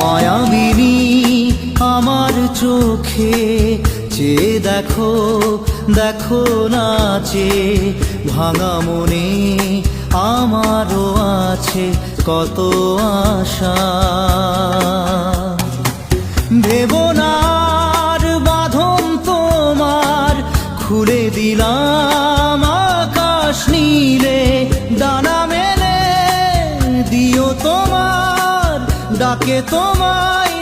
মায়াবিনী আমার চোখে চেয়ে দেখো, দেখো নাচে ভাঙা মনে আমারও আছে কত আশা। ভেবনার বাঁধন তোমার খুলে দিলাম আকাশ নীলে, ডানা মেলে দিও তোমার ডাকে তোমায়